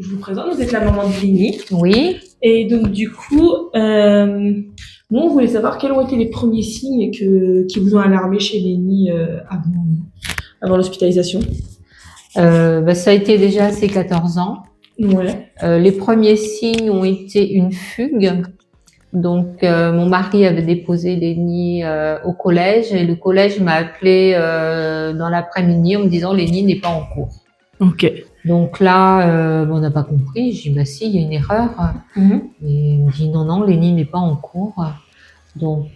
je vous présente, vous êtes la maman de Lénie. Oui. Et donc, du coup, nous, on voulait savoir quels ont été les premiers signes qui vous ont alarmé chez Lénie avant l'hospitalisation. Ça a été déjà à ses 14 ans. Ouais. Les premiers signes ont été une fugue. Donc, mon mari avait déposé Lénie au collège et le collège m'a appelé dans l'après-midi en me disant Lénie n'est pas en cours. Ok. Donc là, on n'a pas compris. J'ai dit bah si, il y a une erreur. Et il me dit non, Lénie n'est pas en cours. Donc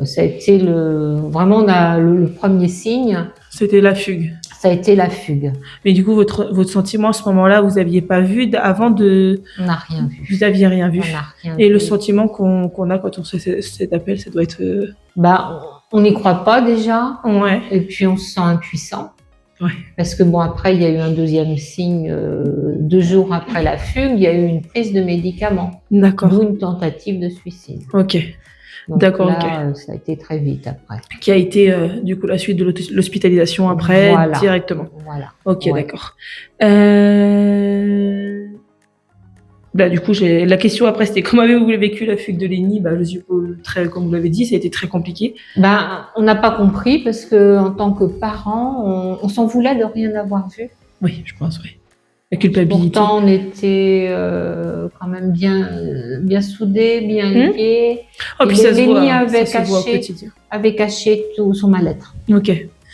ça a été vraiment le premier signe. C'était la fugue. Ça a été la fugue. Mais du coup, votre sentiment à ce moment-là, vous aviez pas vu avant de. On n'a rien vu. Vous aviez rien vu. On n'a rien Et vu. le sentiment qu'on a quand on se fait cet appel, ça doit être. On n'y croit pas déjà. Ouais. Et puis on se sent impuissant. Ouais. Parce que après, il y a eu un deuxième signe 2 jours après la fugue, il y a eu une prise de médicaments. D'accord. D'où une tentative de suicide. Ok. Donc d'accord, là, ça a été très vite après. Qui a été du coup la suite de l'hospitalisation après, voilà. Directement. Voilà. Ok, ouais. D'accord. Du coup, la question après, c'était comment avez-vous vécu la fugue de Lénie? Je suppose comme vous l'avez dit, ça a été très compliqué. On n'a pas compris parce que en tant que parents, on s'en voulait de rien avoir vu. Oui, je pense, oui. La culpabilité. Pourtant, on était quand même bien soudés, bien liés. Oh, puis ça se voit, avait caché tout son mal-être. Ok.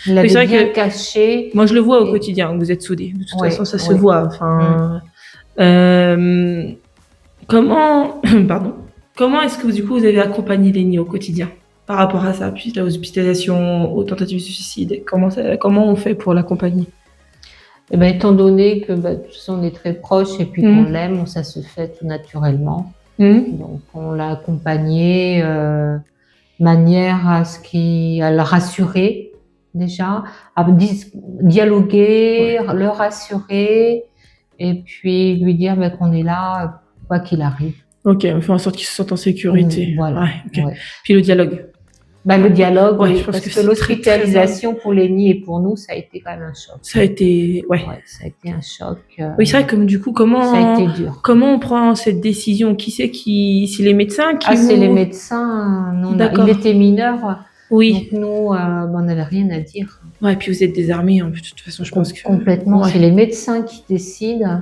Il l'avait bien caché. Moi, je le vois au quotidien, vous êtes soudés. De toute façon, ça se voit. Enfin, comment est-ce que du coup vous avez accompagné Lénie au quotidien par rapport à ça, puis la hospitalisation, aux tentatives de suicide? Comment on fait pour l'accompagner? Étant donné que de toute façon on est très proches et puis qu'on l'aime, ça se fait tout naturellement. Donc on l'a accompagné manière à le rassurer déjà, à dialoguer, le rassurer et puis lui dire qu'on est là quoi qu'il arrive. Ok, on fait en sorte qu'il se sente en sécurité. Voilà. Ouais, okay. Ouais. Puis le dialogue. Le dialogue, oui, parce que l'hospitalisation pour Lénie et pour nous, ça a été quand même un choc. Ça a été, ça a été un choc. Oui, c'est vrai que du coup, ça a été dur. Comment on prend cette décision? C'est les médecins qui c'est les médecins. Il était mineur. Oui. Donc nous, on n'avait rien à dire. Ouais, et puis vous êtes désarmés, de toute façon, je pense que. Complètement. Ouais. C'est les médecins qui décident.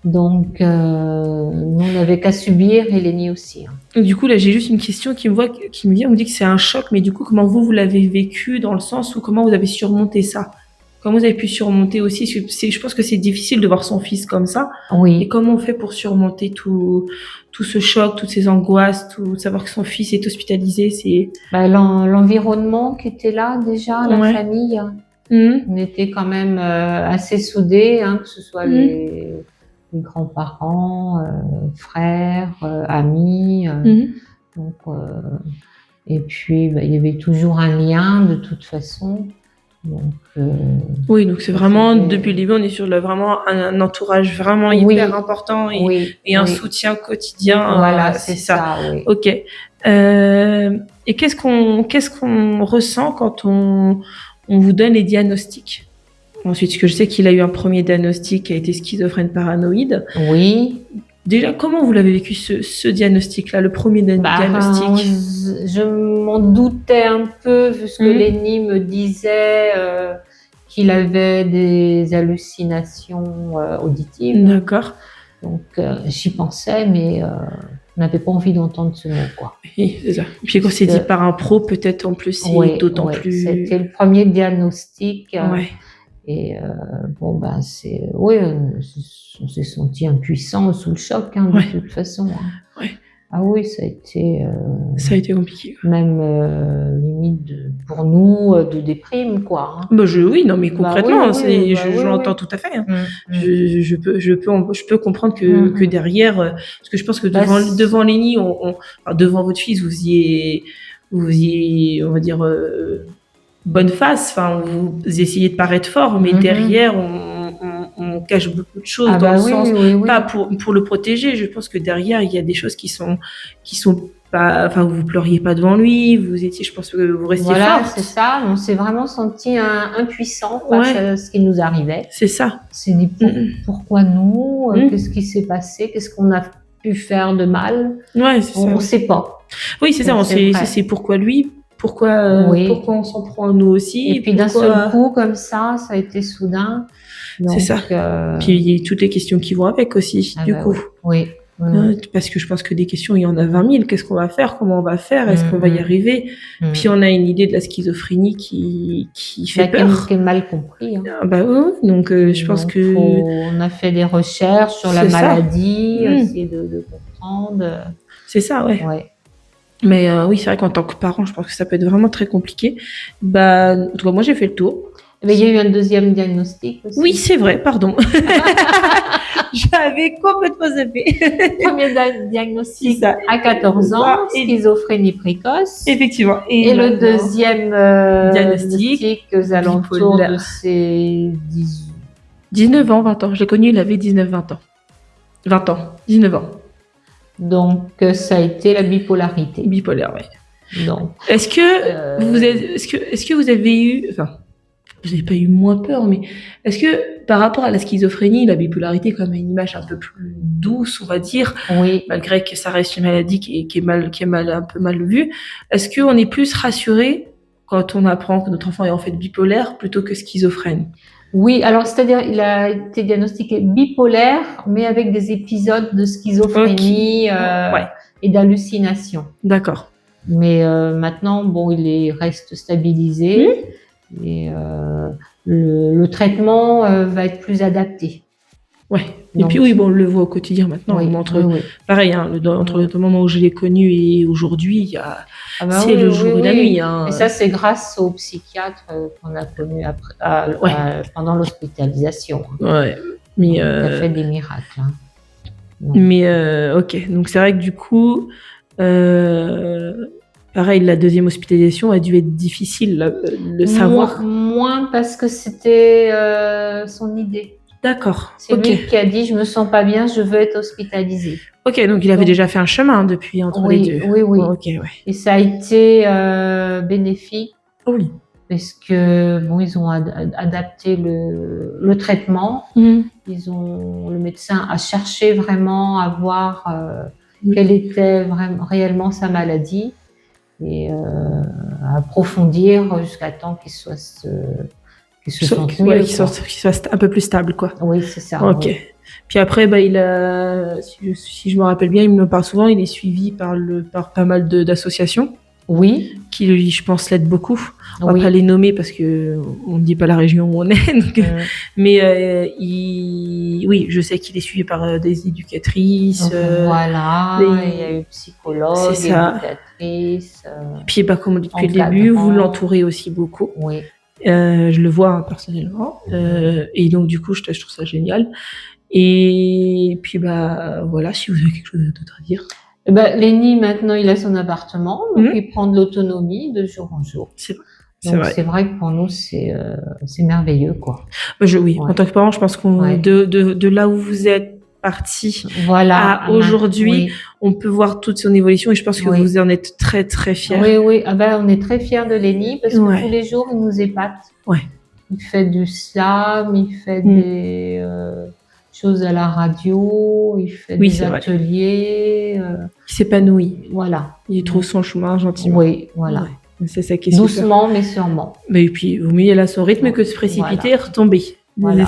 Donc, nous, on n'avait qu'à subir et Lénie aussi. Du coup, là, j'ai juste une question qui me dit que c'est un choc, mais du coup, comment vous l'avez vécu dans le sens où comment vous avez surmonté ça? Comment vous avez pu surmonter aussi? Je pense que c'est difficile de voir son fils comme ça. Oui. Et comment on fait pour surmonter tout ce choc, toutes ces angoisses, tout savoir que son fils est hospitalisé, c'est. L'environnement qui était là déjà, la famille. On était quand même assez soudés, que ce soit les grands-parents, frères, amis. Donc, et puis, il y avait toujours un lien de toute façon. Donc, oui, donc c'est vraiment, depuis le début, on est sur vraiment un entourage vraiment hyper important et un soutien quotidien. Voilà, c'est ça. Oui. Ok. Et qu'est-ce qu'on ressent quand on vous donne les diagnostics? Ensuite, parce que je sais qu'il a eu un premier diagnostic qui a été schizophrène paranoïde. Oui. Déjà, comment vous l'avez vécu ce diagnostic-là, le premier diagnostic? Je m'en doutais un peu, vu ce que Lénie me disait, qu'il avait des hallucinations auditives. D'accord. Donc, j'y pensais, mais on n'avait pas envie d'entendre ce mot, quoi. Oui, c'est ça. Et puis quand c'est dit par un pro, peut-être en plus, c'est d'autant plus... C'était le premier diagnostic. Ouais. Et on s'est senti impuissant sous le choc, de toute façon. Ouais. Ah oui, ça a été compliqué. Même limite pour nous de déprime, quoi. Oui, non, mais concrètement, je l'entends tout à fait. Je peux comprendre que derrière, parce que je pense que devant Lénie, devant votre fils, vous faisiez, on va dire, bonne face. Enfin, vous essayez de paraître fort, mais derrière, on cache beaucoup de choses dans le sens, pas pour le protéger. Je pense que derrière, il y a des choses qui sont vous pleuriez pas devant lui, vous étiez, je pense que vous restiez Voilà, forte. c'est ça. On s'est vraiment senti impuissant face à ce qui nous arrivait. C'est ça. On s'est dit pourquoi nous, qu'est-ce qui s'est passé, qu'est-ce qu'on a pu faire de mal. Ouais, c'est ça. On sait pas. Oui, c'est ça. C'est pourquoi lui, pourquoi on s'en prend à nous aussi. Et puis d'un seul coup, comme ça a été soudain. C'est ça. Puis il y a toutes les questions qui vont avec aussi, du coup. Oui. Parce que je pense que des questions, il y en a 20 000. Qu'est-ce qu'on va faire? Comment on va faire? Est-ce qu'on va y arriver? Puis on a une idée de la schizophrénie qui fait peur. Qui est mal compris. Hein. Donc je pense que... On a fait des recherches sur la maladie, essayer de comprendre. C'est ça, ouais. Mais oui, c'est vrai qu'en tant que parent, je pense que ça peut être vraiment très compliqué. En tout cas, moi, j'ai fait le tour. Mais il y a eu un deuxième diagnostic aussi. Oui, c'est vrai, pardon. J'avais complètement zappé. Premier diagnostic à 14 ans, schizophrénie précoce. Effectivement. Et le deuxième diagnostic aux alentours de ses 19 ans, 20 ans. Je l'ai connu, il avait 19-20 ans. 20 ans, 19 ans. Donc, ça a été la bipolarité. Bipolaire, oui. Donc, est-ce que vous avez eu... Enfin, vous n'avez pas eu moins peur, mais est-ce que par rapport à la schizophrénie, la bipolarité est quand même une image un peu plus douce, on va dire, malgré que ça reste une maladie qui est un peu mal vue, est-ce qu'on est plus rassuré quand on apprend que notre enfant est en fait bipolaire plutôt que schizophrène? Oui, alors c'est-à-dire il a été diagnostiqué bipolaire, mais avec des épisodes de schizophrénie et d'hallucination. D'accord. Mais maintenant, il reste stabilisé. Et le traitement va être plus adapté. Ouais. Et puis on le voit au quotidien maintenant. Pareil, entre le moment où je l'ai connu et aujourd'hui, c'est le jour et la nuit. Hein. Et ça, c'est grâce aux psychiatres qu'on a connus pendant l'hospitalisation. Ouais. Mais ça a fait des miracles. Hein. Mais ok. Donc c'est vrai que du coup. Pareil, la deuxième hospitalisation a dû être difficile, le savoir. Moins parce que c'était son idée. D'accord. C'est lui qui a dit « je me sens pas bien, je veux être hospitalisé ». Ok, donc il avait déjà fait un chemin depuis entre les deux. Oui. Et ça a été bénéfique. Oui. Parce que ils ont adapté le traitement. Le médecin a cherché vraiment à voir quelle était réellement sa maladie. Et approfondir jusqu'à temps qu'il soit un peu plus stable, quoi. Oui, c'est ça. Ok. Oui. Puis après, si je me rappelle bien, il me parle souvent, il est suivi par pas mal d'associations. Oui. Qui, lui, je pense, l'aident beaucoup. On va pas les nommer parce que on ne dit pas la région où on est. Donc, mais oui, je sais qu'il est suivi par des éducatrices. Voilà. Il y a eu psychologue, éducatrice. Puis, comme on dit depuis le début, vous l'entourez aussi beaucoup. Oui. Je le vois personnellement. Et donc, du coup, je trouve ça génial. Et puis, voilà, si vous avez quelque chose d'autre à dire. Lenny, maintenant, il a son appartement, donc il prend de l'autonomie de jour en jour. C'est vrai que pour nous, c'est merveilleux, quoi. Oui, en tant que parent, je pense qu'on de là où vous êtes parti à aujourd'hui, on peut voir toute son évolution et je pense que vous en êtes très, très fiers. Oui. On est très fiers de Lenny parce que tous les jours, il nous épate. Il fait du slam, il fait des... choses à la radio, il fait des ateliers. Il s'épanouit. Voilà. Il trouve son chemin gentiment. Oui, voilà. C'est ça qui est doucement, mais sûrement. Mais puis, il vaut mieux y aller à son rythme que de se précipiter et retomber. Voilà.